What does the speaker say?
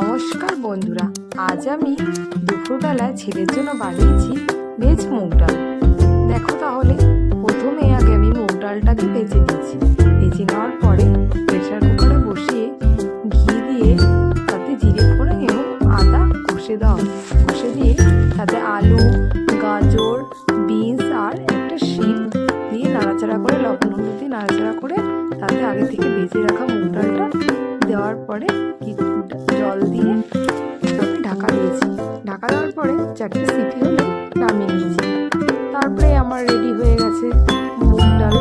নমস্কার বন্ধুরা, আজ আমি দুপুরবেলায় ছেলের জন্য বানিয়েছি ভেজ মুগ ডাল। দেখো তাহলে, প্রথমে আগে আমি মুগ ডালটাকে ভেজে নিয়েছি। ভেজে নেওয়ার পরে প্রেসার কুকারে বসিয়ে ঘি দিয়ে তাতে জিরে ফোড়ন এবং আদা কষে দিয়ে তাতে আলু, গাজর, বিনস আর একটা শিম দিয়ে নাড়াচাড়া করে, লবণ হলুদ দিয়ে নাড়াচাড়া করে তাতে আগে থেকে ভেজে রাখা মুগ ডালটা দেওয়ার পরে জল দিয়ে আমি ঢাকা দিয়েছি। ঢাকা দেওয়ার পরে 4টে সিটি হলে নামিয়ে নিয়েছি। তারপরে আমার রেডি হয়ে গেছে মুগ ডাল।